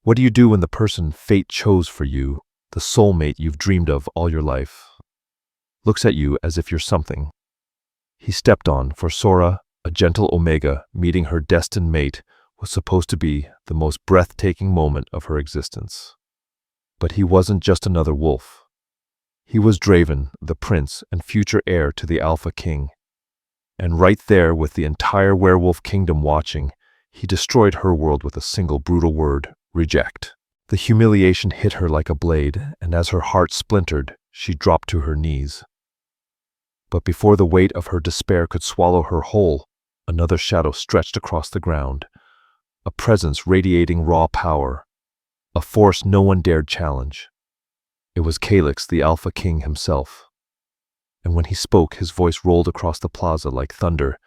What do you do when the person fate chose for you, the soulmate you've dreamed of all your life, looks at you as if you're something he stepped on? For Sora, a gentle Omega meeting her destined mate was supposed to be the most breathtaking moment of her existence. But he wasn't just another wolf. He was Draven, the prince and future heir to the Alpha King. And right there, with the entire werewolf kingdom watching, he destroyed her world with a single brutal word: reject. The humiliation hit her like a blade, and as her heart splintered, she dropped to her knees. But before the weight of her despair could swallow her whole, another shadow stretched across the ground, a presence radiating raw power, a force no one dared challenge. It was Calyx, the Alpha King himself. And when he spoke, his voice rolled across the plaza like thunder,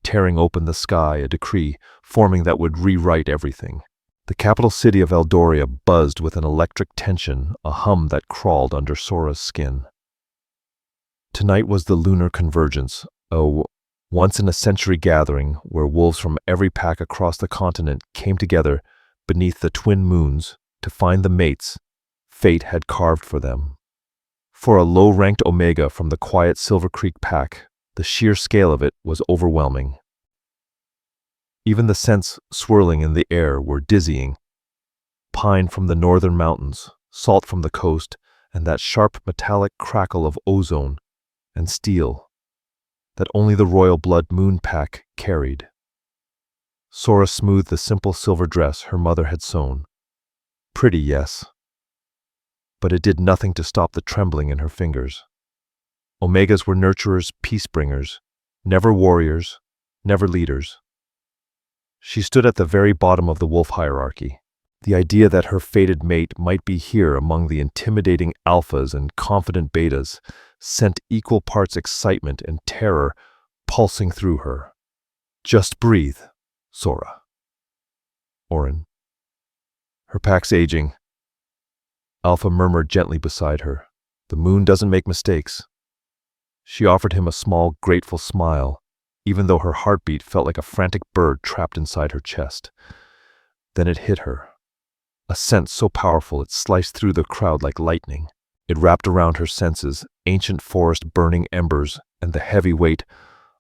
tearing open the sky, a decree forming that would rewrite everything. The capital city of Eldoria buzzed with an electric tension, a hum that crawled under Sora's skin. Tonight was the Lunar Convergence, a once-in-a-century gathering where wolves from every pack across the continent came together beneath the twin moons to find the mates fate had carved for them. For a low-ranked Omega from the quiet Silver Creek pack, the sheer scale of it was overwhelming. Even the scents swirling in the air were dizzying. Pine from the northern mountains, salt from the coast, and that sharp metallic crackle of ozone and steel that only the royal blood moon pack carried. Sora smoothed the simple silver dress her mother had sewn. Pretty, yes, but it did nothing to stop the trembling in her fingers. Omegas were nurturers, peace-bringers, never warriors, never leaders. She stood at the very bottom of the wolf hierarchy. The idea that her fated mate might be here among the intimidating alphas and confident betas sent equal parts excitement and terror pulsing through her. Just breathe, Sora. Orin. Her pack's aging. Alpha murmured gently beside her. The moon doesn't make mistakes. She offered him a small, grateful smile, even though her heartbeat felt like a frantic bird trapped inside her chest. Then it hit her. A scent so powerful it sliced through the crowd like lightning. It wrapped around her senses, ancient forest burning embers and the heavy weight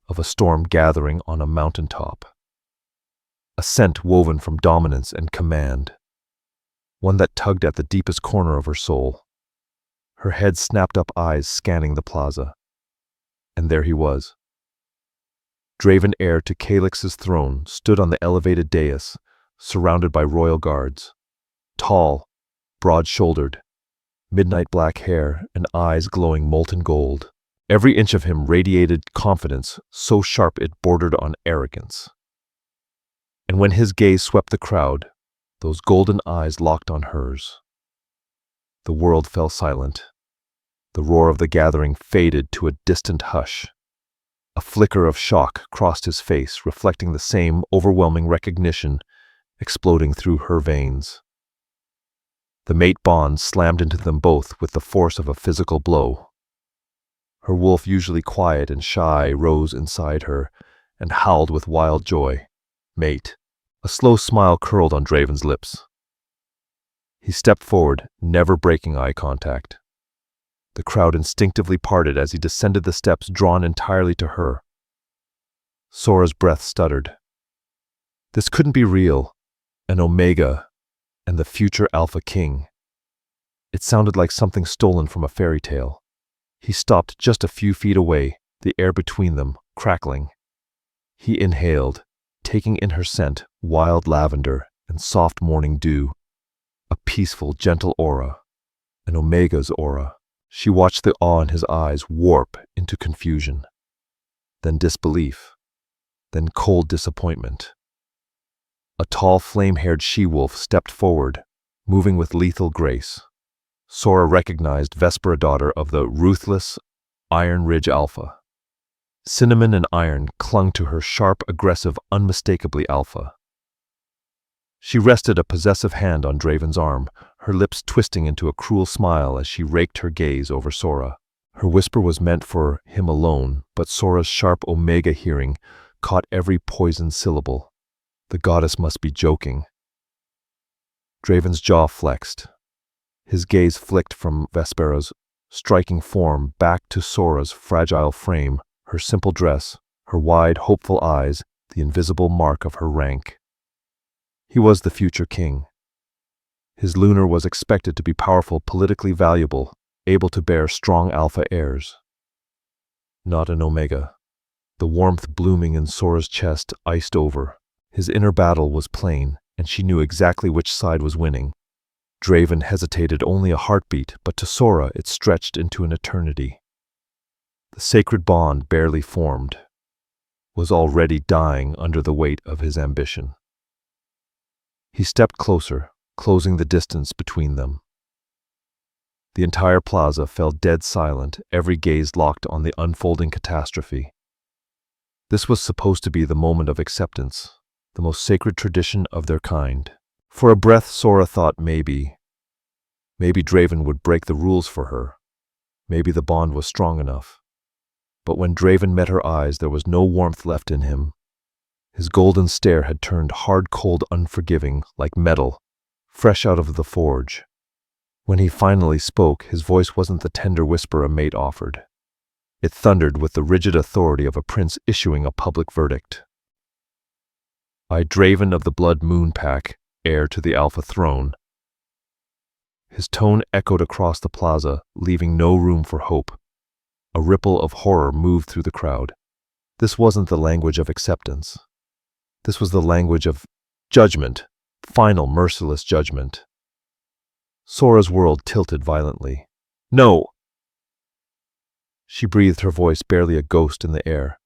of a storm gathering on a mountaintop. A scent woven from dominance and command. One that tugged at the deepest corner of her soul. Her head snapped up, eyes scanning the plaza. And there he was. Draven heir to Calyx's throne stood on the elevated dais, surrounded by royal guards. Tall, broad-shouldered, midnight black hair and eyes glowing molten gold. Every inch of him radiated confidence, so sharp it bordered on arrogance. And when his gaze swept the crowd, those golden eyes locked on hers. The world fell silent. The roar of the gathering faded to a distant hush. A flicker of shock crossed his face, reflecting the same overwhelming recognition exploding through her veins. The mate bond slammed into them both with the force of a physical blow. Her wolf, usually quiet and shy, rose inside her and howled with wild joy. Mate. A slow smile curled on Draven's lips. He stepped forward, never breaking eye contact. The crowd instinctively parted as he descended the steps, drawn entirely to her. Sora's breath stuttered. This couldn't be real. An Omega and the future Alpha King. It sounded like something stolen from a fairy tale. He stopped just a few feet away, the air between them crackling. He inhaled, taking in her scent, wild lavender and soft morning dew. A peaceful, gentle aura. An Omega's aura. She watched the awe in his eyes warp into confusion. Then disbelief. Then cold disappointment. A tall, flame-haired she-wolf stepped forward, moving with lethal grace. Sora recognized Vespera, daughter of the ruthless Iron Ridge Alpha. Cinnamon and iron clung to her sharp, aggressive, unmistakably alpha. She rested a possessive hand on Draven's arm, her lips twisting into a cruel smile as she raked her gaze over Sora. Her whisper was meant for him alone, but Sora's sharp Omega hearing caught every poisoned syllable. The goddess must be joking. Draven's jaw flexed. His gaze flicked from Vespera's striking form back to Sora's fragile frame, her simple dress, her wide, hopeful eyes, the invisible mark of her rank. He was the future king. His Lunar was expected to be powerful, politically valuable, able to bear strong alpha heirs. Not an Omega. The warmth blooming in Sora's chest iced over. His inner battle was plain, and she knew exactly which side was winning. Draven hesitated only a heartbeat, but to Sora it stretched into an eternity. The sacred bond, barely formed, was already dying under the weight of his ambition. He stepped closer, closing the distance between them. The entire plaza fell dead silent, every gaze locked on the unfolding catastrophe. This was supposed to be the moment of acceptance, the most sacred tradition of their kind. For a breath, Sora thought maybe Draven would break the rules for her. Maybe the bond was strong enough. But when Draven met her eyes, there was no warmth left in him. His golden stare had turned hard, cold, unforgiving, like metal, fresh out of the forge. When he finally spoke, his voice wasn't the tender whisper a mate offered. It thundered with the rigid authority of a prince issuing a public verdict. I, Draven of the Blood Moon Pack, heir to the Alpha Throne. His tone echoed across the plaza, leaving no room for hope. A ripple of horror moved through the crowd. This wasn't the language of acceptance. This was the language of judgment, final merciless judgment. Sora's world tilted violently. No! She breathed, her voice barely a ghost in the air.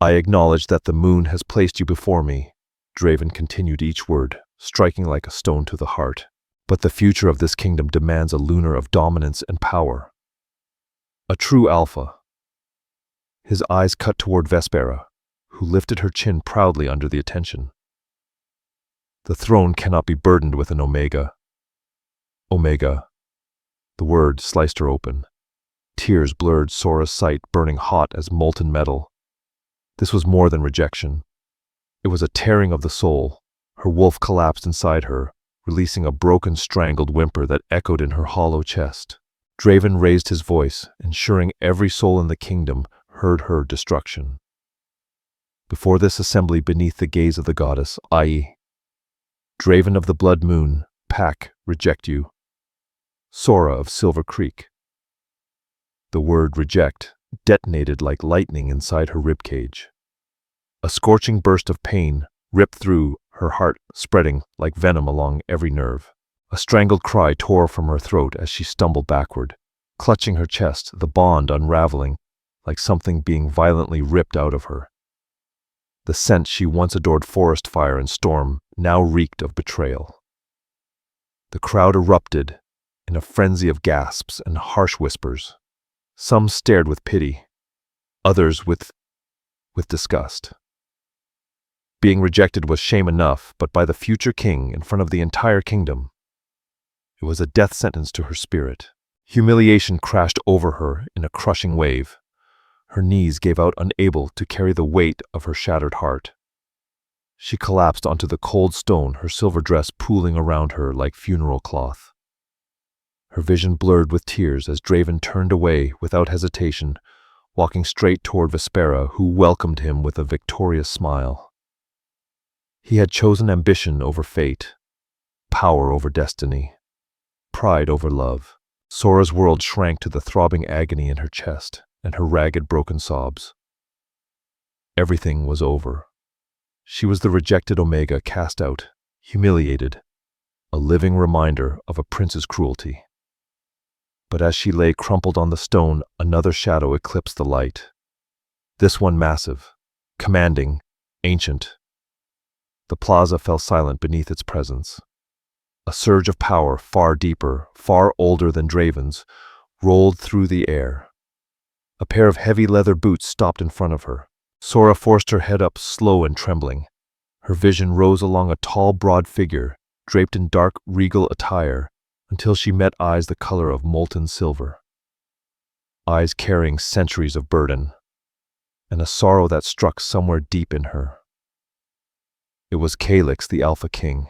I acknowledge that the moon has placed you before me. Draven continued each word, striking like a stone to the heart. But the future of this kingdom demands a Lunar of dominance and power. A true alpha. His eyes cut toward Vespera, who lifted her chin proudly under the attention. The throne cannot be burdened with an Omega. Omega. The word sliced her open. Tears blurred Sora's sight, burning hot as molten metal. This was more than rejection. It was a tearing of the soul. Her wolf collapsed inside her, releasing a broken, strangled whimper that echoed in her hollow chest. Draven raised his voice, ensuring every soul in the kingdom heard her destruction. Before this assembly, beneath the gaze of the goddess, I, Draven of the Blood Moon Pack, reject you. Sora of Silver Creek. The word reject detonated like lightning inside her ribcage. A scorching burst of pain ripped through her heart, spreading like venom along every nerve. A strangled cry tore from her throat as she stumbled backward, clutching her chest, the bond unraveling, like something being violently ripped out of her. The scent she once adored, forest fire and storm, now reeked of betrayal. The crowd erupted in a frenzy of gasps and harsh whispers. Some stared with pity, others with disgust. Being rejected was shame enough, but by the future king in front of the entire kingdom, it was a death sentence to her spirit. Humiliation crashed over her in a crushing wave. Her knees gave out, unable to carry the weight of her shattered heart. She collapsed onto the cold stone, her silver dress pooling around her like funeral cloth. Her vision blurred with tears as Draven turned away without hesitation, walking straight toward Vespera, who welcomed him with a victorious smile. He had chosen ambition over fate, power over destiny, pride over love. Sora's world shrank to the throbbing agony in her chest and her ragged, broken sobs. Everything was over. She was the rejected Omega, cast out, humiliated, a living reminder of a prince's cruelty. But as she lay crumpled on the stone, another shadow eclipsed the light. This one massive, commanding, ancient. The plaza fell silent beneath its presence. A surge of power, far deeper, far older than Draven's, rolled through the air. A pair of heavy leather boots stopped in front of her. Sora forced her head up, slow and trembling. Her vision rose along a tall, broad figure, draped in dark, regal attire, until she met eyes the color of molten silver. Eyes carrying centuries of burden, and a sorrow that struck somewhere deep in her. It was Calyx, the Alpha King.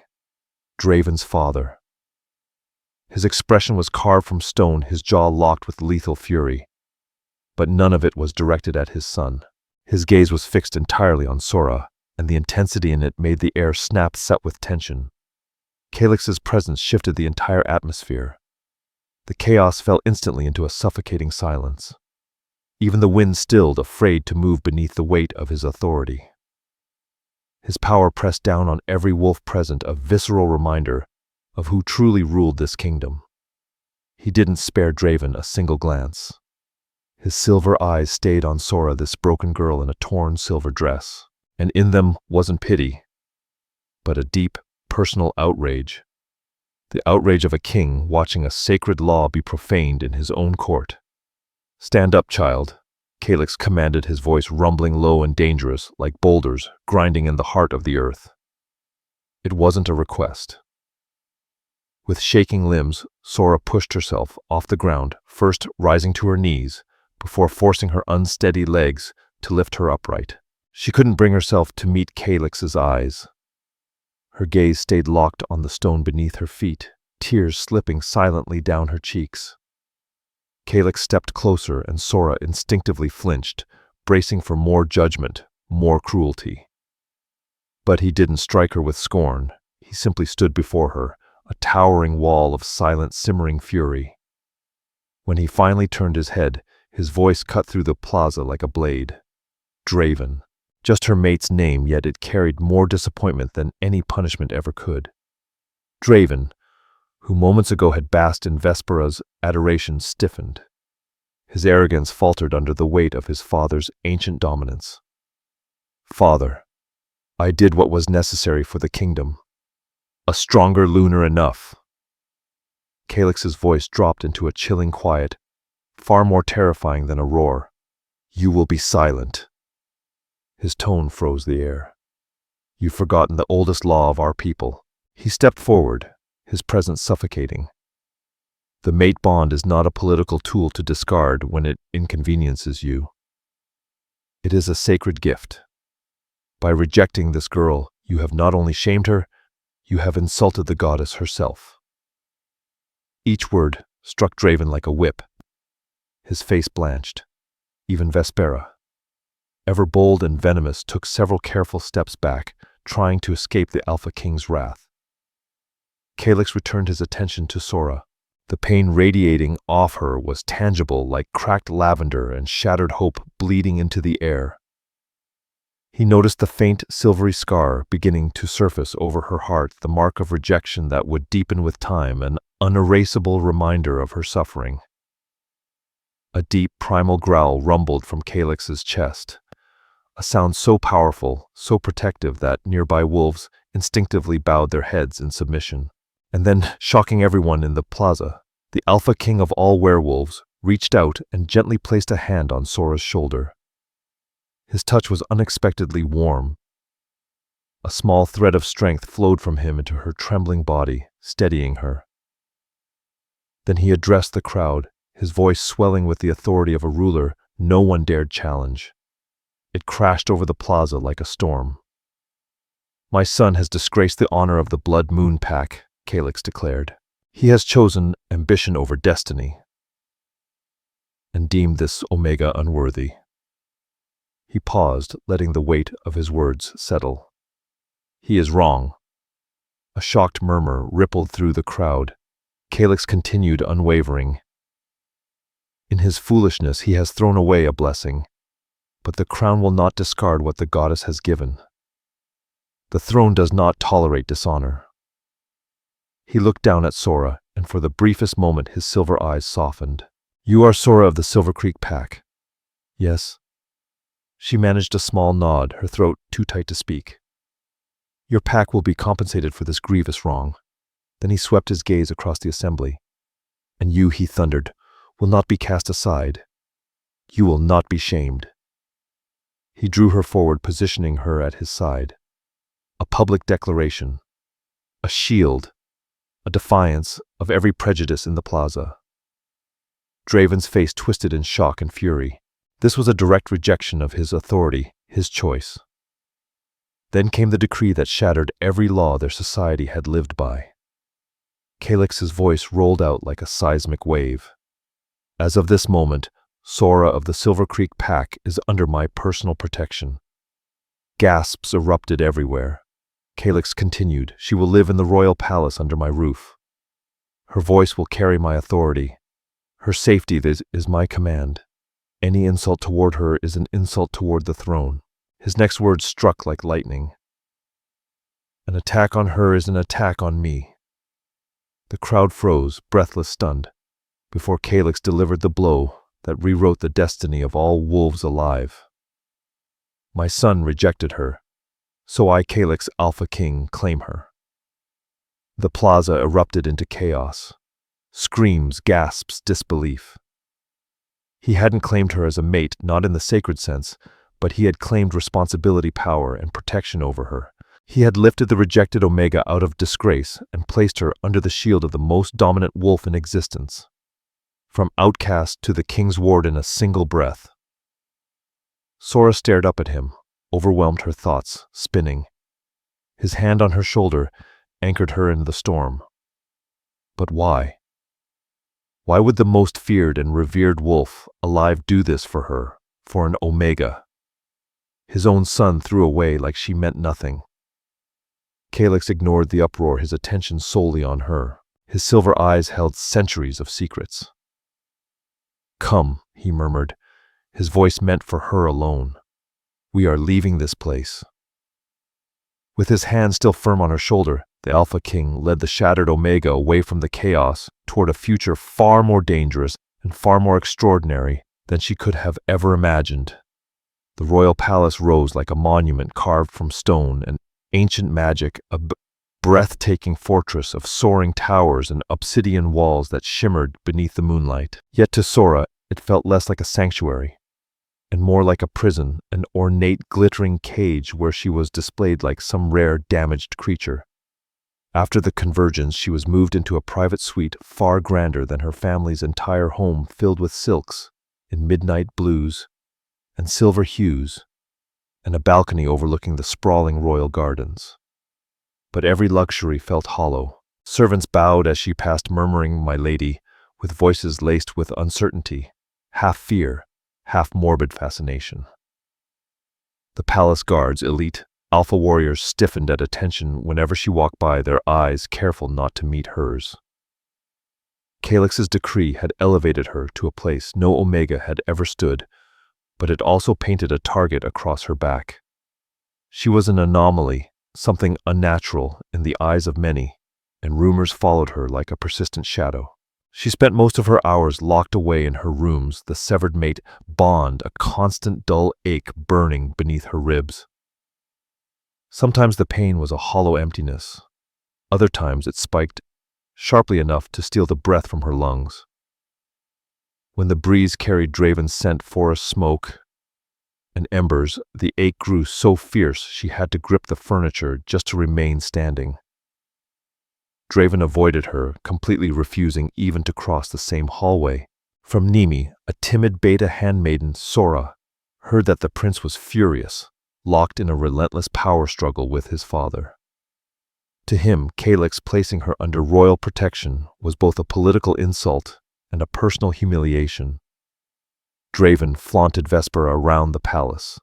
Draven's father. His expression was carved from stone, his jaw locked with lethal fury. But none of it was directed at his son. His gaze was fixed entirely on Sora, and the intensity in it made the air snap set with tension. Calyx's presence shifted the entire atmosphere. The chaos fell instantly into a suffocating silence. Even the wind stilled, afraid to move beneath the weight of his authority. His power pressed down on every wolf present, a visceral reminder of who truly ruled this kingdom. He didn't spare Draven a single glance. His silver eyes stayed on Sora, this broken girl in a torn silver dress, and in them wasn't pity, but a deep, personal outrage. The outrage of a king watching a sacred law be profaned in his own court. "Stand up, child," Calyx commanded, his voice rumbling low and dangerous, like boulders grinding in the heart of the earth. It wasn't a request. With shaking limbs, Sora pushed herself off the ground, first rising to her knees, before forcing her unsteady legs to lift her upright. She couldn't bring herself to meet Calyx's eyes. Her gaze stayed locked on the stone beneath her feet, tears slipping silently down her cheeks. Calyx stepped closer, and Sora instinctively flinched, bracing for more judgment, more cruelty. But he didn't strike her with scorn. He simply stood before her, a towering wall of silent, simmering fury. When he finally turned his head, his voice cut through the plaza like a blade. Draven. Just her mate's name, yet it carried more disappointment than any punishment ever could. Draven, who moments ago had basked in Vespera's adoration, stiffened. His arrogance faltered under the weight of his father's ancient dominance. "Father, I did what was necessary for the kingdom. A stronger Lunar enough." Calyx's voice dropped into a chilling quiet, far more terrifying than a roar. "You will be silent." His tone froze the air. "You've forgotten the oldest law of our people." He stepped forward, his presence suffocating. "The mate bond is not a political tool to discard when it inconveniences you. It is a sacred gift. By rejecting this girl, you have not only shamed her, you have insulted the goddess herself." Each word struck Draven like a whip. His face blanched. Even Vespera, ever bold and venomous, took several careful steps back, trying to escape the Alpha King's wrath. Calyx returned his attention to Sora. The pain radiating off her was tangible, like cracked lavender and shattered hope bleeding into the air. He noticed the faint silvery scar beginning to surface over her heart, the mark of rejection that would deepen with time, an unerasable reminder of her suffering. A deep, primal growl rumbled from Calyx's chest, a sound so powerful, so protective that nearby wolves instinctively bowed their heads in submission. And then, shocking everyone in the plaza, the Alpha King of all werewolves reached out and gently placed a hand on Sora's shoulder. His touch was unexpectedly warm. A small thread of strength flowed from him into her trembling body, steadying her. Then he addressed the crowd, his voice swelling with the authority of a ruler no one dared challenge. It crashed over the plaza like a storm. "My son has disgraced the honor of the Blood Moon Pack," Calyx declared. "He has chosen ambition over destiny, and deemed this Omega unworthy." He paused, letting the weight of his words settle. "He is wrong." A shocked murmur rippled through the crowd. Calyx continued, unwavering. "In his foolishness he has thrown away a blessing, but the crown will not discard what the goddess has given. The throne does not tolerate dishonor." He looked down at Sora, and for the briefest moment his silver eyes softened. "You are Sora of the Silver Creek Pack?" "Yes." She managed a small nod, her throat too tight to speak. "Your pack will be compensated for this grievous wrong." Then he swept his gaze across the assembly. "And you," he thundered, "will not be cast aside. You will not be shamed." He drew her forward, positioning her at his side. A public declaration. A shield. A defiance of every prejudice in the plaza. Draven's face twisted in shock and fury. This was a direct rejection of his authority, his choice. Then came the decree that shattered every law their society had lived by. Calix's voice rolled out like a seismic wave. As of this moment, Sora of the Silver Creek Pack is under my personal protection. Gasps erupted everywhere. Calix continued, she will live in the royal palace under my roof. Her voice will carry my authority. Her safety is my command. Any insult toward her is an insult toward the throne. His next words struck like lightning. An attack on her is an attack on me. The crowd froze, breathless, stunned, before Calix delivered the blow that rewrote the destiny of all wolves alive. My son rejected her, so I, Calix, Alpha King, claim her. The plaza erupted into chaos. Screams, gasps, disbelief. He hadn't claimed her as a mate, not in the sacred sense, but he had claimed responsibility, power, and protection over her. He had lifted the rejected Omega out of disgrace and placed her under the shield of the most dominant wolf in existence. From outcast to the king's ward in a single breath. Sora stared up at him, overwhelmed her thoughts, spinning. His hand on her shoulder anchored her in the storm. But why? Why would the most feared and revered wolf alive do this for her, for an Omega? His own son threw away like she meant nothing. Calix ignored the uproar, his attention solely on her. His silver eyes held centuries of secrets. Come, he murmured, his voice meant for her alone. We are leaving this place. With his hand still firm on her shoulder, the Alpha King led the shattered Omega away from the chaos toward a future far more dangerous and far more extraordinary than she could have ever imagined. The royal palace rose like a monument carved from stone and ancient magic, a breathtaking fortress of soaring towers and obsidian walls that shimmered beneath the moonlight. Yet to Sora, it felt less like a sanctuary, and more like a prison, an ornate, glittering cage where she was displayed like some rare, damaged creature. After the convergence, she was moved into a private suite far grander than her family's entire home, filled with silks in midnight blues and silver hues, and a balcony overlooking the sprawling royal gardens. But every luxury felt hollow. Servants bowed as she passed, murmuring, "My lady," with voices laced with uncertainty, half fear, half morbid fascination. The palace guards, elite, alpha warriors, stiffened at attention whenever she walked by, their eyes careful not to meet hers. Calix's decree had elevated her to a place no Omega had ever stood, but it also painted a target across her back. She was an anomaly, something unnatural in the eyes of many, and rumors followed her like a persistent shadow. She spent most of her hours locked away in her rooms, the severed mate bond, a constant dull ache burning beneath her ribs. Sometimes the pain was a hollow emptiness. Other times it spiked sharply enough to steal the breath from her lungs. When the breeze carried Draven's scent, forest smoke, and embers, the ache grew so fierce she had to grip the furniture just to remain standing. Draven avoided her, completely refusing even to cross the same hallway. From Nimi, a timid beta handmaiden, Sora, heard that the prince was furious, locked in a relentless power struggle with his father. To him, Calix placing her under royal protection was both a political insult and a personal humiliation. Draven flaunted Vespera around the palace,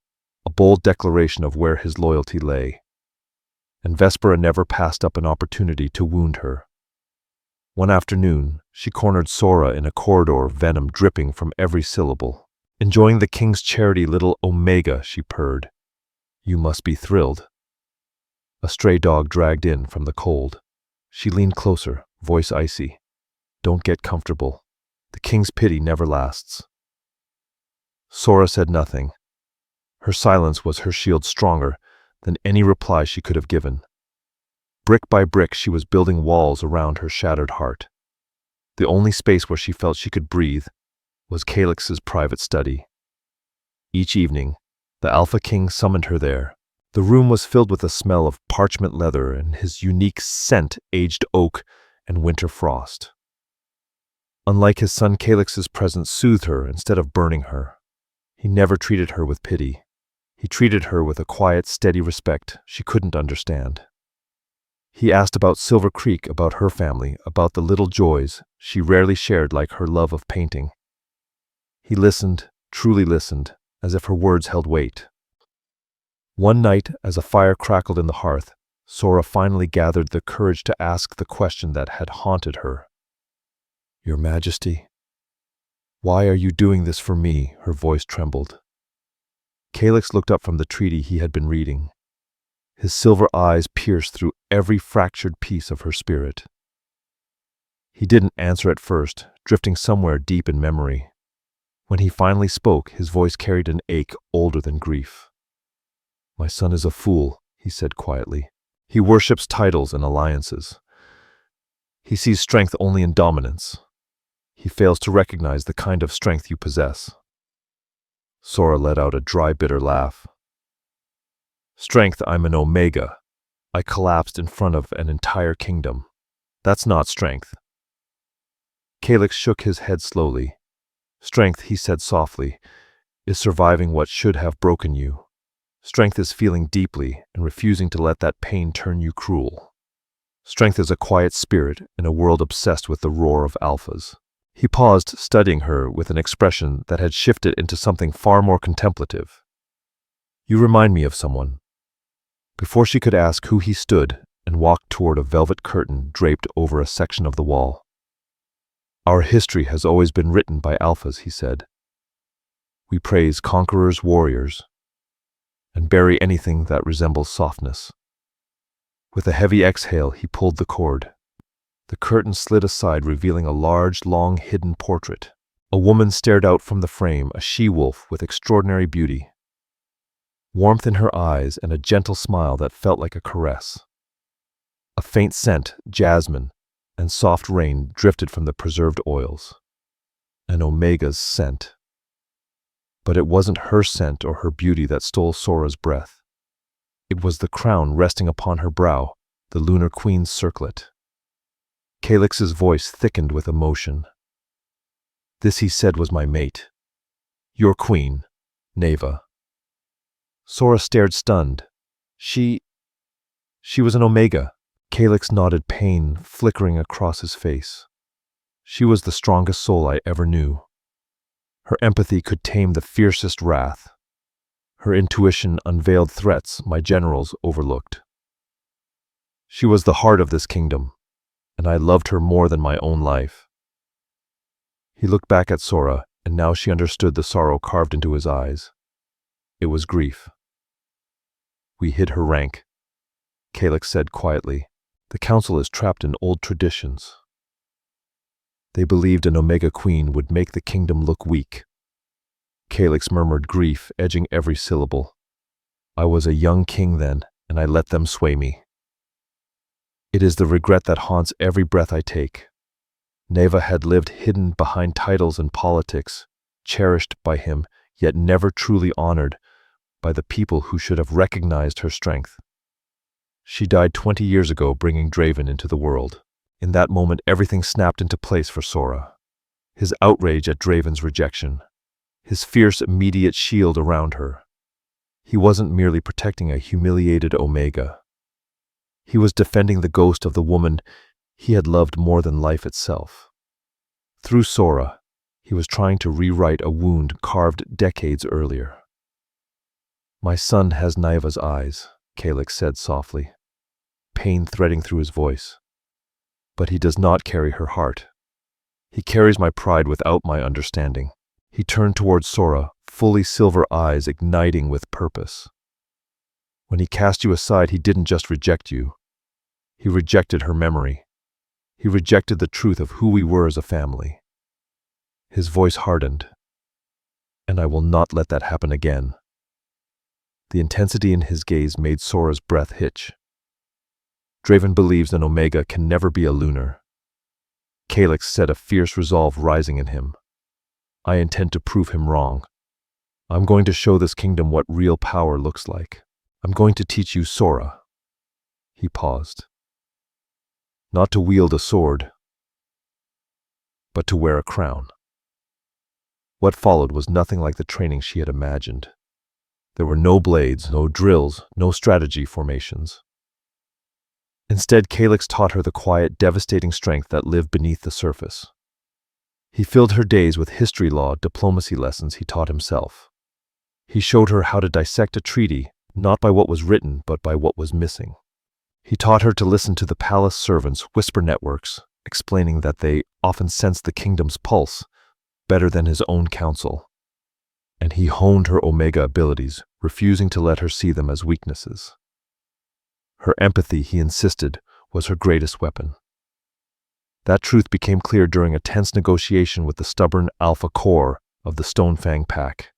a bold declaration of where his loyalty lay. And Vespera never passed up an opportunity to wound her. One afternoon, she cornered Sora in a corridor, venom dripping from every syllable. "Enjoying the king's charity, little Omega," she purred. "You must be thrilled." A stray dog dragged in from the cold. She leaned closer, voice icy. "Don't get comfortable. The king's pity never lasts." Sora said nothing. Her silence was her shield stronger than any reply she could have given. Brick by brick, she was building walls around her shattered heart. The only space where she felt she could breathe was Calix's private study. Each evening, the Alpha King summoned her there. The room was filled with the smell of parchment leather and his unique scent, aged oak and winter frost. Unlike his son, Calix's presence soothed her instead of burning her. He never treated her with pity. He treated her with a quiet, steady respect she couldn't understand. He asked about Silver Creek, about her family, about the little joys she rarely shared, like her love of painting. He listened, truly listened, as if her words held weight. One night, as a fire crackled in the hearth, Sora finally gathered the courage to ask the question that had haunted her. "Your Majesty, why are you doing this for me?" Her voice trembled. Calyx looked up from the treaty he had been reading. His silver eyes pierced through every fractured piece of her spirit. He didn't answer at first, drifting somewhere deep in memory. When he finally spoke, his voice carried an ache older than grief. "My son is a fool," he said quietly. "He worships titles and alliances. He sees strength only in dominance. He fails to recognize the kind of strength you possess." Sora let out a dry, bitter laugh. "Strength, I'm an Omega. I collapsed in front of an entire kingdom. That's not strength." Calyx shook his head slowly. "Strength," he said softly, "is surviving what should have broken you. Strength is feeling deeply and refusing to let that pain turn you cruel. Strength is a quiet spirit in a world obsessed with the roar of alphas." He paused, studying her with an expression that had shifted into something far more contemplative. "You remind me of someone." Before she could ask who, he stood and walked toward a velvet curtain draped over a section of the wall. "Our history has always been written by alphas," he said. "We praise conquerors, warriors, and bury anything that resembles softness." With a heavy exhale, he pulled the cord. The curtain slid aside, revealing a large, long-hidden portrait. A woman stared out from the frame, a she-wolf with extraordinary beauty. Warmth in her eyes and a gentle smile that felt like a caress. A faint scent, jasmine, and soft rain drifted from the preserved oils. An Omega's scent. But it wasn't her scent or her beauty that stole Sora's breath. It was the crown resting upon her brow, the Lunar Queen's circlet. Calyx's voice thickened with emotion. "This," he said, "was my mate. Your queen, Neva." Sora stared stunned. She was an Omega." Calyx nodded, pain flickering across his face. "She was the strongest soul I ever knew. Her empathy could tame the fiercest wrath. Her intuition unveiled threats my generals overlooked. She was the heart of this kingdom, and I loved her more than my own life." He looked back at Sora, and now she understood the sorrow carved into his eyes. It was grief. "We hid her rank," Calyx said quietly. "The council is trapped in old traditions. They believed an Omega Queen would make the kingdom look weak." Calyx murmured, grief edging every syllable. "I was a young king then, and I let them sway me. It is the regret that haunts every breath I take." Neva had lived hidden behind titles and politics, cherished by him, yet never truly honored by the people who should have recognized her strength. She died 20 years ago, bringing Draven into the world. In that moment, everything snapped into place for Sora. His outrage at Draven's rejection. His fierce, immediate shield around her. He wasn't merely protecting a humiliated Omega. He was defending the ghost of the woman he had loved more than life itself. Through Sora, he was trying to rewrite a wound carved decades earlier. "My son has Neva's eyes," Calyx said softly, pain threading through his voice. "But he does not carry her heart. He carries my pride without my understanding." He turned towards Sora, fully silver eyes igniting with purpose. "When he cast you aside, he didn't just reject you. He rejected her memory. He rejected the truth of who we were as a family." His voice hardened. "And I will not let that happen again." The intensity in his gaze made Sora's breath hitch. "Draven believes an Omega can never be a Lunar." Calyx said, a fierce resolve rising in him. "I intend to prove him wrong. I'm going to show this kingdom what real power looks like. I'm going to teach you, Sora." He paused. "Not to wield a sword, but to wear a crown." What followed was nothing like the training she had imagined. There were no blades, no drills, no strategy formations. Instead, Calyx taught her the quiet, devastating strength that lived beneath the surface. He filled her days with history, law, diplomacy lessons he taught himself. He showed her how to dissect a treaty, not by what was written, but by what was missing. He taught her to listen to the palace servants' whisper networks, explaining that they often sensed the kingdom's pulse better than his own counsel. And he honed her Omega abilities, refusing to let her see them as weaknesses. Her empathy, he insisted, was her greatest weapon. That truth became clear during a tense negotiation with the stubborn alpha core of the Stonefang pack.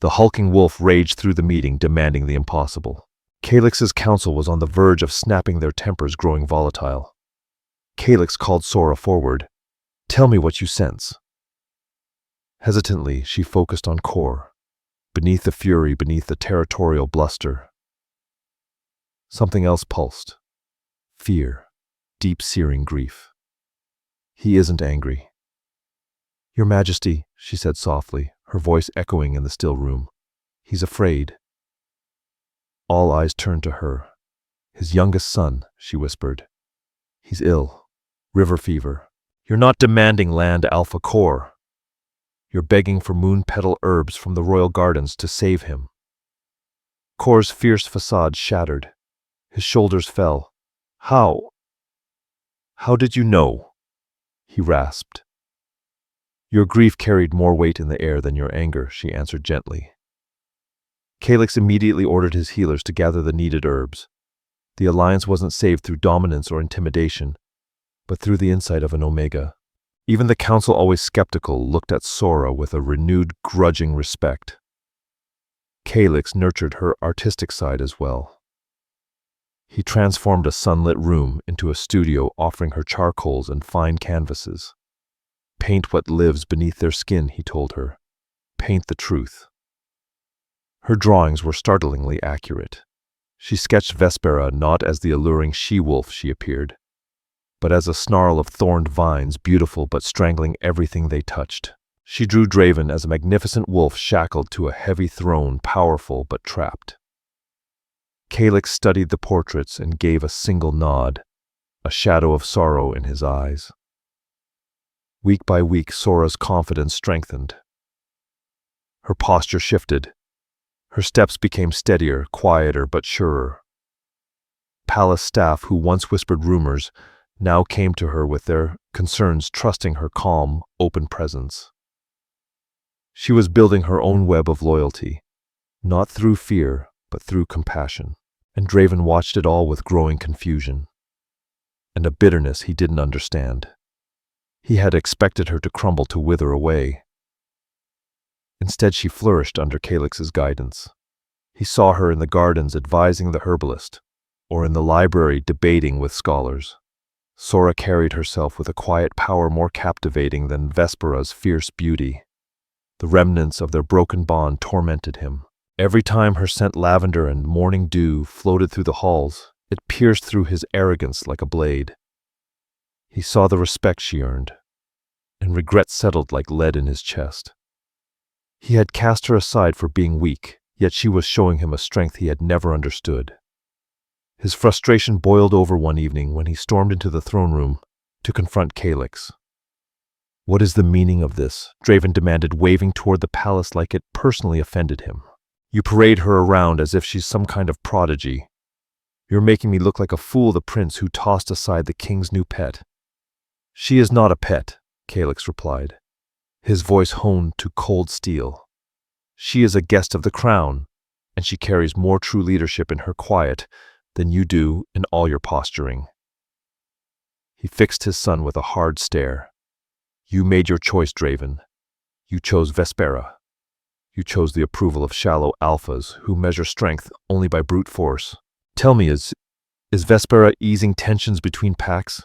The hulking wolf raged through the meeting, demanding the impossible. Calyx's council was on the verge of snapping, their tempers growing volatile. Calyx called Sora forward. "Tell me what you sense." Hesitantly, she focused on Core. Beneath the fury, beneath the territorial bluster, something else pulsed. Fear. Deep, searing grief. "He isn't angry." "Your Majesty," she said softly, her voice echoing in the still room. "He's afraid." All eyes turned to her. "His youngest son," she whispered. "He's ill. River fever." "You're not demanding land, Alpha Core. You're begging for moon petal herbs from the royal gardens to save him." Core's fierce facade shattered. His shoulders fell. How did you know?" he rasped. "Your grief carried more weight in the air than your anger," she answered gently. Calyx immediately ordered his healers to gather the needed herbs. The alliance wasn't saved through dominance or intimidation, but through the insight of an Omega. Even the council, always skeptical, looked at Sora with a renewed, grudging respect. Calyx nurtured her artistic side as well. He transformed a sunlit room into a studio, offering her charcoals and fine canvases. "Paint what lives beneath their skin," he told her. "Paint the truth." Her drawings were startlingly accurate. She sketched Vespera not as the alluring she-wolf she appeared, but as a snarl of thorned vines, beautiful but strangling everything they touched. She drew Draven as a magnificent wolf shackled to a heavy throne, powerful but trapped. Calyx studied the portraits and gave a single nod, a shadow of sorrow in his eyes. Week by week, Sora's confidence strengthened. Her posture shifted. Her steps became steadier, quieter, but surer. Palace staff, who once whispered rumors, now came to her with their concerns, trusting her calm, open presence. She was building her own web of loyalty, not through fear, but through compassion. And Draven watched it all with growing confusion and a bitterness he didn't understand. He had expected her to crumble, to wither away. Instead, she flourished under Calyx's guidance. He saw her in the gardens advising the herbalist, or in the library debating with scholars. Sora carried herself with a quiet power more captivating than Vespera's fierce beauty. The remnants of their broken bond tormented him. Every time her scent, lavender and morning dew, floated through the halls, it pierced through his arrogance like a blade. He saw the respect she earned, and regret settled like lead in his chest. He had cast her aside for being weak, yet she was showing him a strength he had never understood. His frustration boiled over one evening when he stormed into the throne room to confront Calyx. "What is the meaning of this?" Draven demanded, waving toward the palace like it personally offended him. "You parade her around as if she's some kind of prodigy. You're making me look like a fool, the prince who tossed aside the king's new pet." "She is not a pet," Calyx replied, his voice honed to cold steel. "She is a guest of the crown, and she carries more true leadership in her quiet than you do in all your posturing." He fixed his son with a hard stare. "You made your choice, Draven. You chose Vespera. You chose the approval of shallow alphas who measure strength only by brute force. Tell me, is Vespera easing tensions between packs?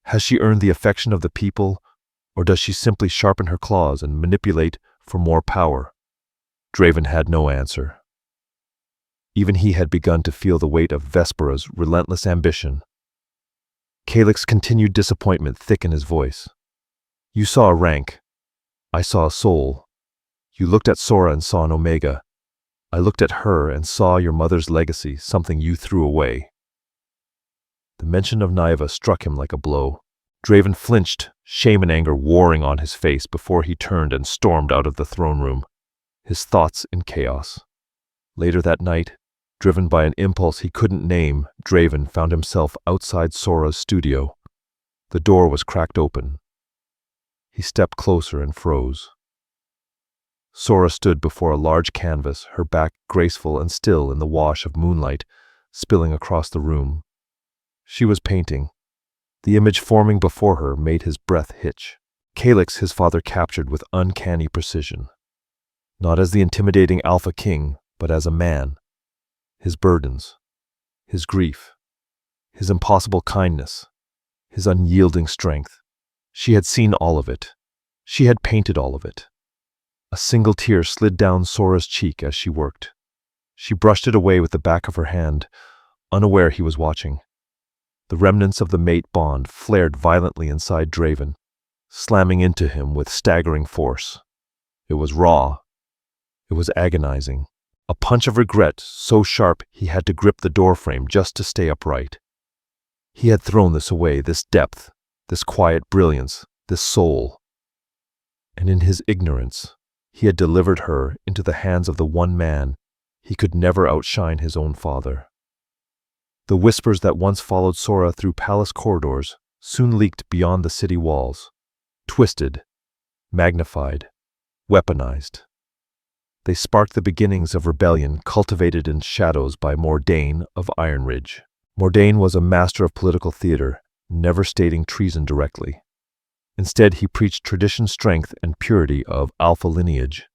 Has she earned the affection of the people, or does she simply sharpen her claws and manipulate for more power?" Draven had no answer. Even he had begun to feel the weight of Vespera's relentless ambition. Calyx's continued disappointment thick in his voice. "You saw a rank. I saw a soul. You looked at Sora and saw an Omega. I looked at her and saw your mother's legacy, something you threw away." The mention of Naiva struck him like a blow. Draven flinched, shame and anger warring on his face before he turned and stormed out of the throne room, his thoughts in chaos. Later that night, driven by an impulse he couldn't name, Draven found himself outside Sora's studio. The door was cracked open. He stepped closer and froze. Sora stood before a large canvas, her back graceful and still in the wash of moonlight spilling across the room. She was painting. The image forming before her made his breath hitch. Calyx his father captured with uncanny precision. Not as the intimidating Alpha King, but as a man. His burdens, his grief, his impossible kindness, his unyielding strength. She had seen all of it. She had painted all of it. A single tear slid down Sora's cheek as she worked. She brushed it away with the back of her hand, unaware he was watching. The remnants of the mate bond flared violently inside Draven, slamming into him with staggering force. It was raw. It was agonizing. A punch of regret so sharp he had to grip the doorframe just to stay upright. He had thrown this away, this depth, this quiet brilliance, this soul. And in his ignorance, he had delivered her into the hands of the one man he could never outshine, his own father. The whispers that once followed Sora through palace corridors soon leaked beyond the city walls, twisted, magnified, weaponized. They sparked the beginnings of rebellion cultivated in shadows by Mordain of Ironridge. Mordain was a master of political theater, never stating treason directly. Instead, he preached tradition, strength, and purity of alpha lineage.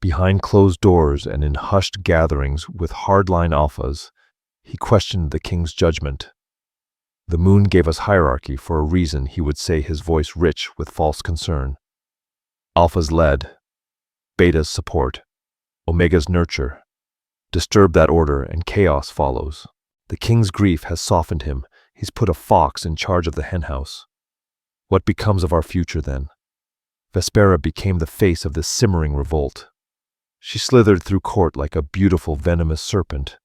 Behind closed doors and in hushed gatherings with hardline alphas, he questioned the king's judgment. The moon gave us hierarchy for a reason, he would say, his voice rich with false concern. Alphas led, betas support, omegas nurture. Disturb that order and chaos follows. The king's grief has softened him. He's put a fox in charge of the henhouse. What becomes of our future then? Vespera became the face of this simmering revolt. She slithered through court like a beautiful venomous serpent,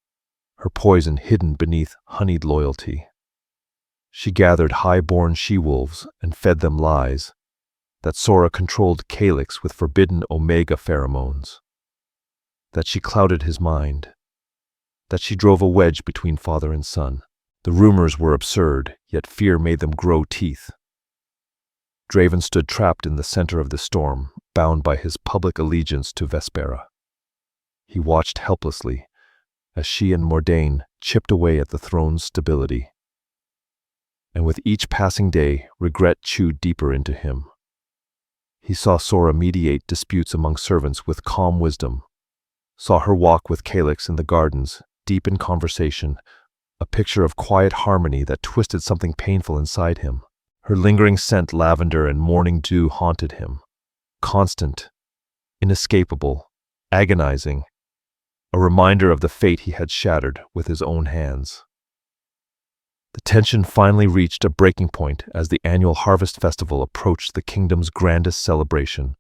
her poison hidden beneath honeyed loyalty. She gathered high-born she-wolves and fed them lies, that Sora controlled Calyx with forbidden omega pheromones, that she clouded his mind, that she drove a wedge between father and son. The rumors were absurd, yet fear made them grow teeth. Draven stood trapped in the center of the storm, bound by his public allegiance to Vespera. He watched helplessly as she and Mordain chipped away at the throne's stability. And with each passing day, regret chewed deeper into him. He saw Sora mediate disputes among servants with calm wisdom, saw her walk with Calyx in the gardens, deep in conversation, a picture of quiet harmony that twisted something painful inside him. Her lingering scent, lavender and morning dew, haunted him. Constant, inescapable, agonizing, a reminder of the fate he had shattered with his own hands. The tension finally reached a breaking point as the annual Harvest Festival approached the kingdom's grandest celebration.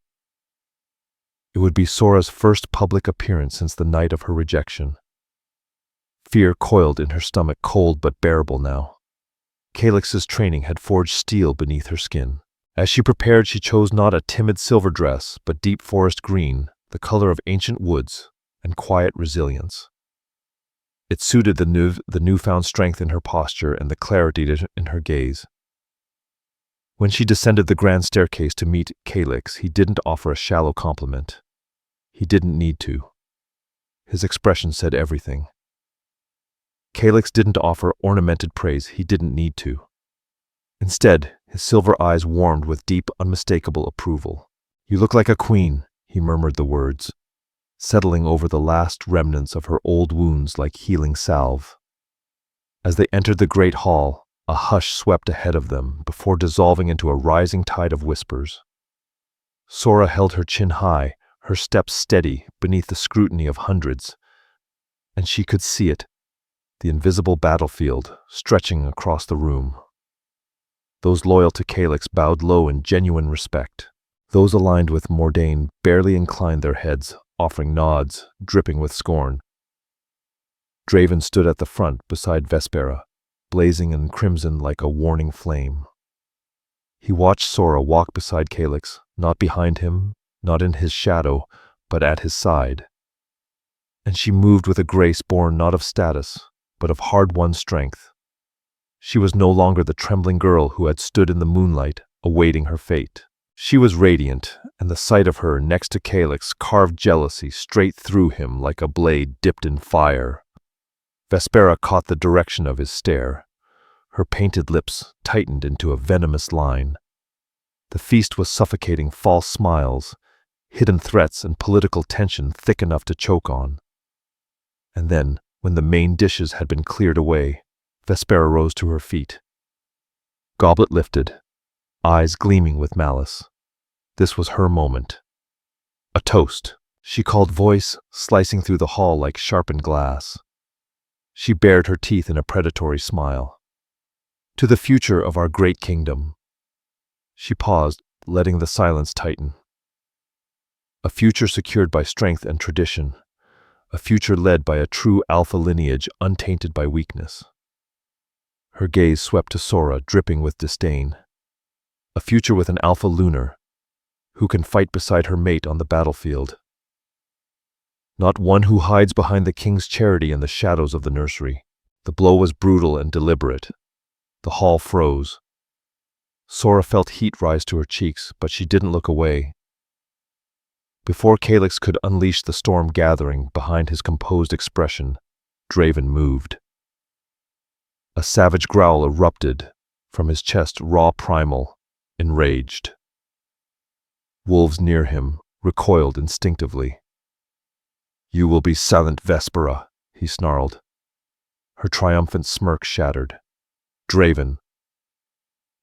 It would be Sora's first public appearance since the night of her rejection. Fear coiled in her stomach, cold but bearable now. Calyx's training had forged steel beneath her skin. As she prepared, she chose not a timid silver dress, but deep forest green, the color of ancient woods, and quiet resilience. It suited the newfound strength in her posture and the clarity in her gaze. When she descended the grand staircase to meet Calyx, he didn't offer a shallow compliment. He didn't need to. His expression said everything. Calyx didn't offer ornamented praise. He didn't need to. Instead, his silver eyes warmed with deep, unmistakable approval. "You look like a queen," he murmured the words, settling over the last remnants of her old wounds like healing salve. As they entered the great hall, a hush swept ahead of them before dissolving into a rising tide of whispers. Sora held her chin high, her steps steady beneath the scrutiny of hundreds, and she could see it, the invisible battlefield stretching across the room. Those loyal to Calyx bowed low in genuine respect. Those aligned with Mordain barely inclined their heads, offering nods, dripping with scorn. Draven stood at the front beside Vespera, blazing in crimson like a warning flame. He watched Sora walk beside Calyx, not behind him, not in his shadow, but at his side. And she moved with a grace born not of status, but of hard-won strength. She was no longer the trembling girl who had stood in the moonlight, awaiting her fate. She was radiant, and the sight of her next to Calyx carved jealousy straight through him like a blade dipped in fire. Vespera caught the direction of his stare. Her painted lips tightened into a venomous line. The feast was suffocating false smiles, hidden threats, and political tension thick enough to choke on. And then, when the main dishes had been cleared away, Vespera rose to her feet. Goblet lifted, eyes gleaming with malice. This was her moment. A toast, she called, voice slicing through the hall like sharpened glass. She bared her teeth in a predatory smile. To the future of our great kingdom. She paused, letting the silence tighten. A future secured by strength and tradition. A future led by a true alpha lineage untainted by weakness. Her gaze swept to Sora, dripping with disdain. A future with an alpha lunar, who can fight beside her mate on the battlefield. Not one who hides behind the king's charity in the shadows of the nursery. The blow was brutal and deliberate. The hall froze. Sora felt heat rise to her cheeks, but she didn't look away. Before Calyx could unleash the storm gathering behind his composed expression, Draven moved. A savage growl erupted from his chest, raw, primal, enraged. Wolves near him recoiled instinctively. "You will be silent, Vespera," he snarled. Her triumphant smirk shattered. "Draven,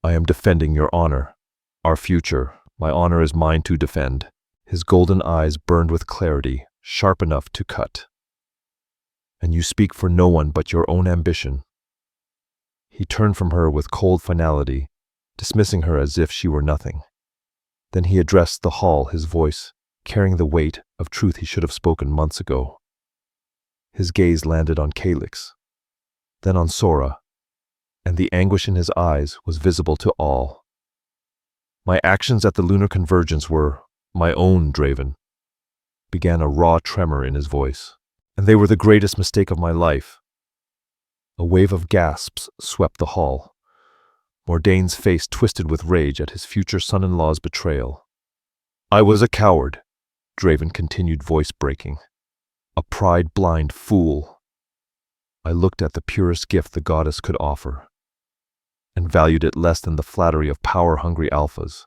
I am defending your honor, our future. My honor is mine to defend." His golden eyes burned with clarity, sharp enough to cut. "And you speak for no one but your own ambition." He turned from her with cold finality, dismissing her as if she were nothing. Then he addressed the hall, his voice carrying the weight of truth he should have spoken months ago. His gaze landed on Calyx, then on Sora, and the anguish in his eyes was visible to all. "My actions at the Lunar Convergence were my own, Draven," began a raw tremor in his voice. "And they were the greatest mistake of my life." A wave of gasps swept the hall. Mordaine's face twisted with rage at his future son-in-law's betrayal. "I was a coward," Draven continued, voice breaking. "A pride-blind fool. I looked at the purest gift the goddess could offer, and valued it less than the flattery of power-hungry alphas."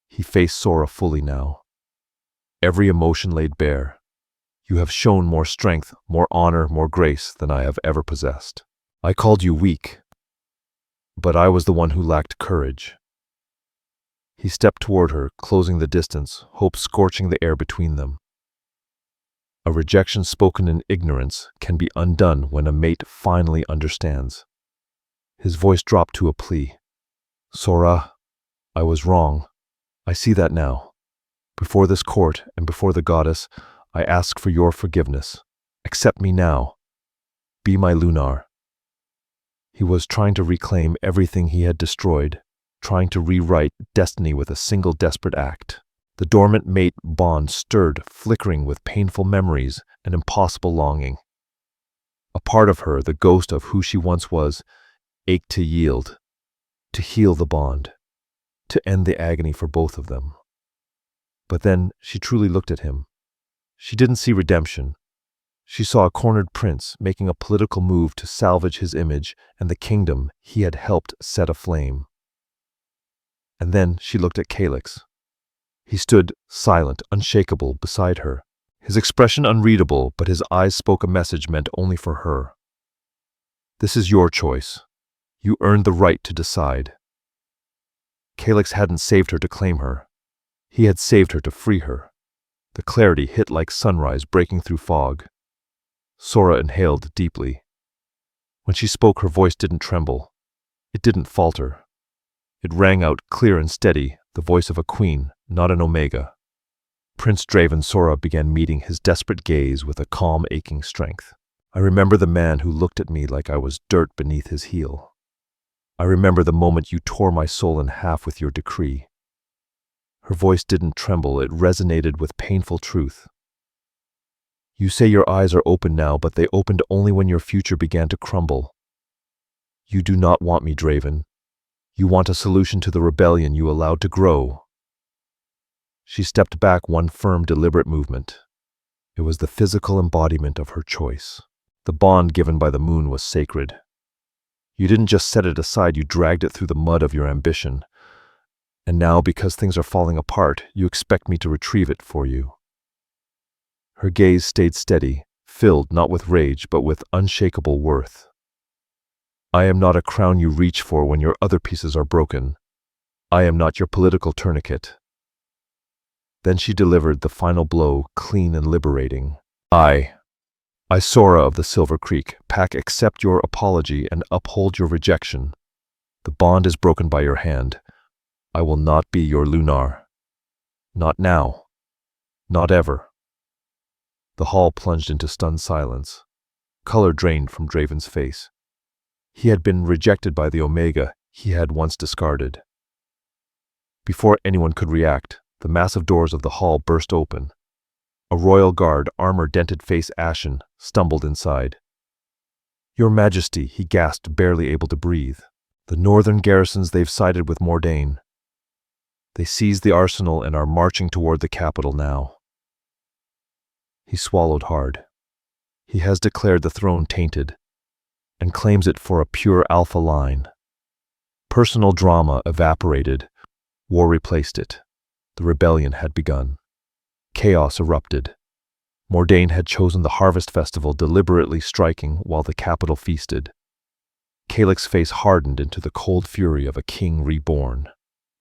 He faced Sora fully now. Every emotion laid bare. "You have shown more strength, more honor, more grace than I have ever possessed. I called you weak, but I was the one who lacked courage." He stepped toward her, closing the distance, hope scorching the air between them. A rejection spoken in ignorance can be undone when a mate finally understands. His voice dropped to a plea. "Sora, I was wrong. I see that now. Before this court and before the goddess, I ask for your forgiveness. Accept me now. Be my Lunar." He was trying to reclaim everything he had destroyed, trying to rewrite destiny with a single desperate act. The dormant mate bond stirred, flickering with painful memories and impossible longing. A part of her, the ghost of who she once was, ached to yield, to heal the bond, to end the agony for both of them. But then she truly looked at him. She didn't see redemption. She saw a cornered prince making a political move to salvage his image and the kingdom he had helped set aflame. And then she looked at Calyx. He stood silent, unshakable, beside her, his expression unreadable, but his eyes spoke a message meant only for her. "This is your choice. You earned the right to decide." Calyx hadn't saved her to claim her. He had saved her to free her. The clarity hit like sunrise breaking through fog. Sora inhaled deeply. When she spoke, her voice didn't tremble. It didn't falter. It rang out clear and steady, the voice of a queen, not an Omega. Prince Draven. Sora began meeting his desperate gaze with a calm, aching strength. "I remember the man who looked at me like I was dirt beneath his heel. I remember the moment you tore my soul in half with your decree. Her voice didn't tremble, it resonated with painful truth. You say your eyes are open now, but they opened only when your future began to crumble. You do not want me, Draven. You want a solution to the rebellion you allowed to grow. She stepped back, one firm, deliberate movement. It was the physical embodiment of her choice. The bond given by the moon was sacred. You didn't just set it aside, you dragged it through the mud of your ambition. And now, because things are falling apart, you expect me to retrieve it for you. Her gaze stayed steady, filled not with rage, but with unshakable worth. I am not a crown you reach for when your other pieces are broken. I am not your political tourniquet. Then she delivered the final blow, clean and liberating. I, Sora of the Silver Creek, Pack, accept your apology and uphold your rejection. The bond is broken by your hand. I will not be your Lunar. Not now. Not ever. The hall plunged into stunned silence. Color drained from Draven's face. He had been rejected by the Omega he had once discarded. Before anyone could react, the massive doors of the hall burst open. A royal guard, armor dented, face ashen, stumbled inside. Your Majesty, he gasped, barely able to breathe. The northern garrisons, they've sided with Mordain. They seized the arsenal and are marching toward the capital now. He swallowed hard. He has declared the throne tainted, and claims it for a pure alpha line. Personal drama evaporated. War replaced it. The rebellion had begun. Chaos erupted. Mordain had chosen the harvest festival, deliberately striking while the capital feasted. Calic's face hardened into the cold fury of a king reborn.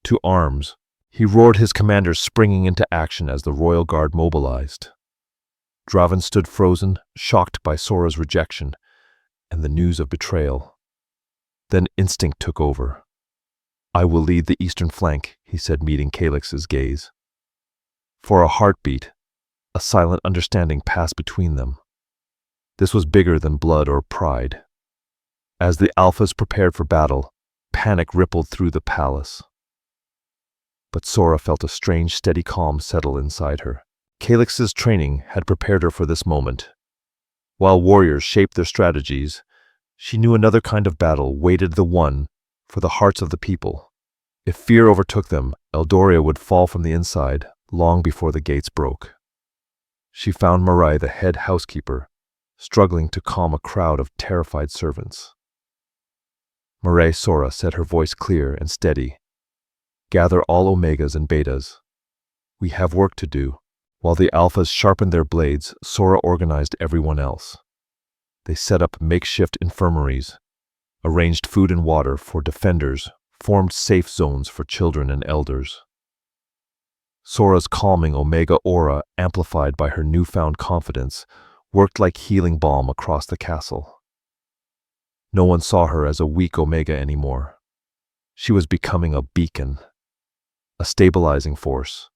To arms, he roared, his commanders springing into action as the royal guard mobilized. Draven stood frozen, shocked by Sora's rejection and the news of betrayal. Then instinct took over. I will lead the eastern flank, he said, meeting Calic's gaze. For a heartbeat, a silent understanding passed between them. This was bigger than blood or pride. As the Alphas prepared for battle, panic rippled through the palace. But Sora felt a strange, steady calm settle inside her. Calic's training had prepared her for this moment. While warriors shaped their strategies, she knew another kind of battle waited, the one for the hearts of the people. If fear overtook them, Eldoria would fall from the inside long before the gates broke. She found Marai, the head housekeeper, struggling to calm a crowd of terrified servants. Marai, Sora said, her voice clear and steady. Gather all Omegas and Betas. We have work to do. While the Alphas sharpened their blades, Sora organized everyone else. They set up makeshift infirmaries, arranged food and water for defenders, formed safe zones for children and elders. Sora's calming Omega aura, amplified by her newfound confidence, worked like healing balm across the castle. No one saw her as a weak Omega anymore. She was becoming a beacon, a stabilizing force,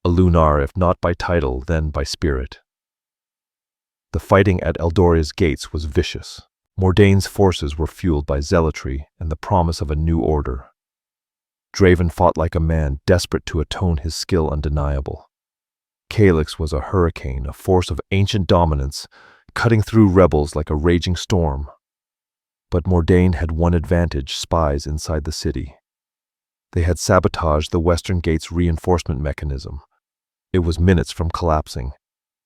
a Lunar, if not by title, then by spirit. The fighting at Eldoria's gates was vicious. Mordain's forces were fueled by zealotry and the promise of a new order. Draven fought like a man, desperate to atone, his skill undeniable. Calyx was a hurricane, a force of ancient dominance, cutting through rebels like a raging storm. But Mordain had one advantage: spies inside the city. They had sabotaged the Western Gate's reinforcement mechanism. It was minutes from collapsing.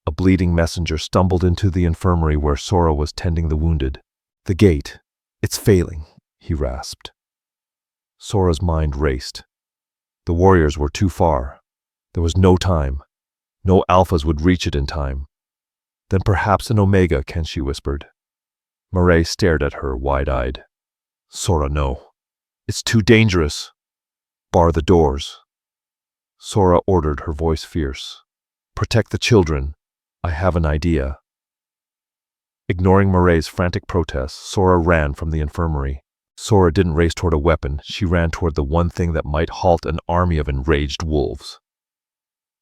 A bleeding messenger stumbled into the infirmary where Sora was tending the wounded. The gate, it's failing, he rasped. Sora's mind raced. The warriors were too far. There was no time. No Alphas would reach it in time. Then perhaps an Omega, she whispered. Marai stared at her, wide-eyed. Sora, no. It's too dangerous. Bar the doors. Sora ordered, her voice fierce. Protect the children. I have an idea. Ignoring Marai's frantic protests, Sora ran from the infirmary. Sora didn't race toward a weapon. She ran toward the one thing that might halt an army of enraged wolves.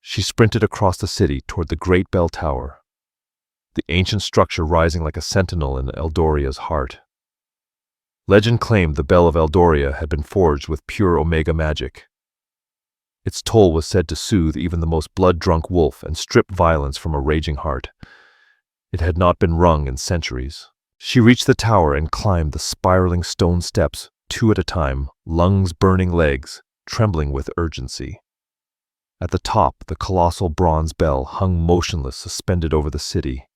She sprinted across the city toward the great bell tower, the ancient structure rising like a sentinel in Eldoria's heart. Legend claimed the Bell of Eldoria had been forged with pure Omega magic. Its toll was said to soothe even the most blood-drunk wolf and strip violence from a raging heart. It had not been rung in centuries. She reached the tower and climbed the spiraling stone steps, 2 at a time, lungs burning, legs trembling with urgency. At the top, the colossal bronze bell hung motionless, suspended over the city.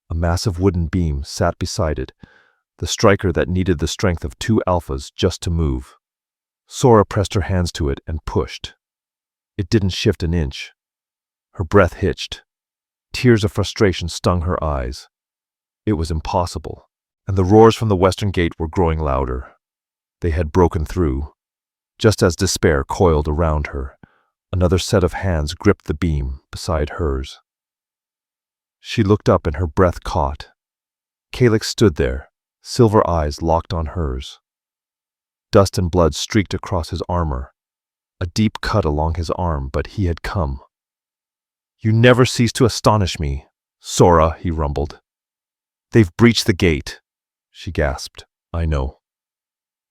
A massive wooden beam sat beside it, the striker that needed the strength of 2 alphas just to move. Sora pressed her hands to it and pushed. It didn't shift an inch. Her breath hitched. Tears of frustration stung her eyes. It was impossible, and the roars from the western gate were growing louder. They had broken through. Just as despair coiled around her, another set of hands gripped the beam beside hers. She looked up and her breath caught. Calyx stood there, silver eyes locked on hers. Dust and blood streaked across his armor, a deep cut along his arm, but he had come. "You never cease to astonish me, Sora," he rumbled. "They've breached the gate," she gasped. "I know."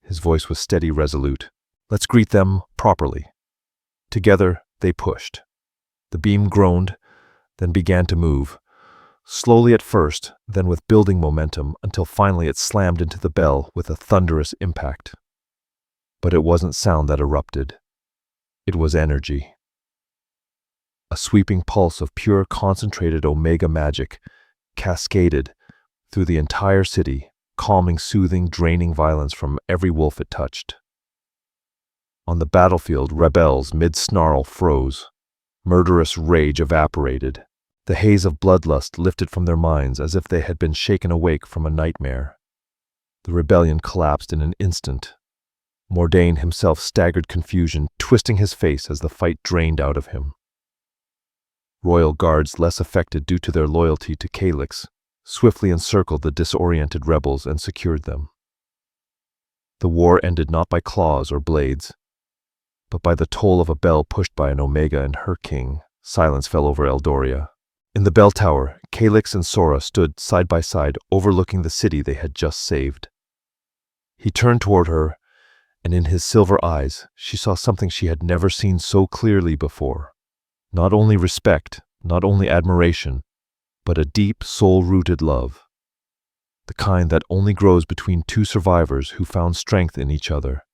His voice was steady, resolute. "Let's greet them properly." Together, they pushed. The beam groaned, then began to move. Slowly at first, then with building momentum, until finally it slammed into the bell with a thunderous impact. But it wasn't sound that erupted. It was energy. A sweeping pulse of pure concentrated Omega magic cascaded through the entire city, calming, soothing, draining violence from every wolf it touched. On the battlefield, rebels mid-snarl froze. Murderous rage evaporated. The haze of bloodlust lifted from their minds as if they had been shaken awake from a nightmare. The rebellion collapsed in an instant. Mordain himself staggered, confusion twisting his face as the fight drained out of him. Royal guards, less affected due to their loyalty to Calyx, swiftly encircled the disoriented rebels and secured them. The war ended not by claws or blades, but by the toll of a bell pushed by an Omega and her king. Silence fell over Eldoria. In the bell tower, Calyx and Sora stood side by side, overlooking the city they had just saved. He turned toward her, and in his silver eyes, she saw something she had never seen so clearly before. Not only respect, not only admiration, but a deep, soul-rooted love. The kind that only grows between 2 survivors who found strength in each other.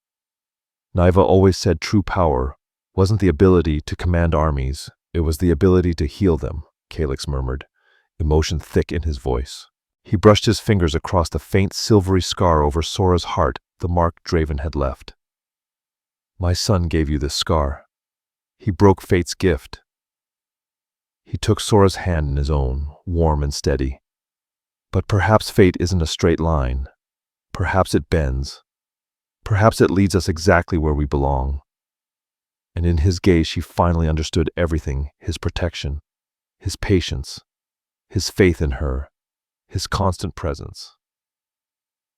Naiva always said true power wasn't the ability to command armies, it was the ability to heal them, Calyx murmured, emotion thick in his voice. He brushed his fingers across the faint silvery scar over Sora's heart, the mark Draven had left. "My son gave you this scar. He broke fate's gift." He took Sora's hand in his own, warm and steady. "But perhaps fate isn't a straight line. Perhaps it bends. Perhaps it leads us exactly where we belong." And in his gaze she finally understood everything, his protection, his patience, his faith in her, his constant presence.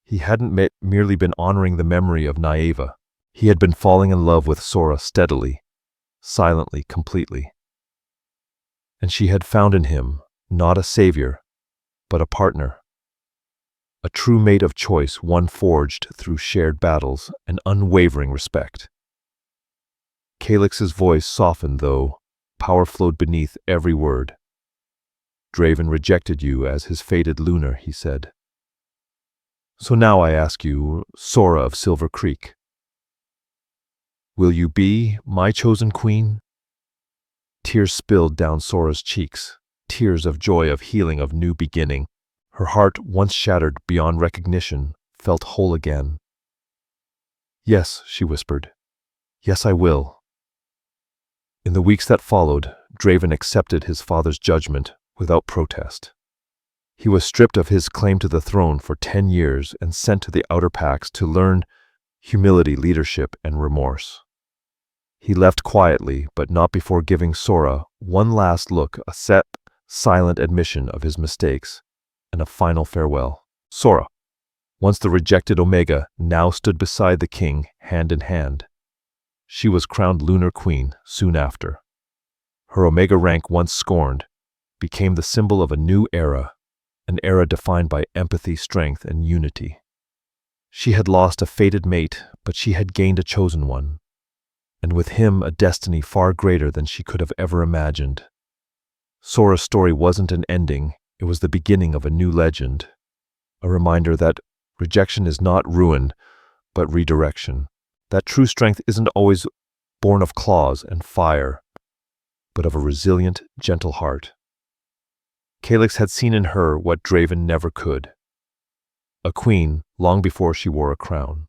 He hadn't merely been honoring the memory of Naiva. He had been falling in love with Sora steadily, silently, completely. And she had found in him not a savior, but a partner. A true mate of choice, one forged through shared battles and unwavering respect. Calyx's voice softened, though power flowed beneath every word. "Draven rejected you as his fated Lunar," he said. "So now I ask you, Sora of Silver Creek, will you be my chosen queen?" Tears spilled down Sora's cheeks, tears of joy, of healing, of new beginning. Her heart, once shattered beyond recognition, felt whole again. "Yes," she whispered. "Yes, I will." In the weeks that followed, Draven accepted his father's judgment without protest. He was stripped of his claim to the throne for 10 years and sent to the Outer Packs to learn humility, leadership, and remorse. He left quietly, but not before giving Sora one last look, a set, silent admission of his mistakes, and a final farewell. Sora, once the rejected Omega, now stood beside the king, hand in hand. She was crowned Lunar Queen soon after. Her Omega rank, once scorned, became the symbol of a new era, an era defined by empathy, strength, and unity. She had lost a fated mate, but she had gained a chosen one, and with him a destiny far greater than she could have ever imagined. Sora's story wasn't an ending, it was the beginning of a new legend, a reminder that rejection is not ruin, but redirection, that true strength isn't always born of claws and fire, but of a resilient, gentle heart. Calyx had seen in her what Draven never could, a queen long before she wore a crown.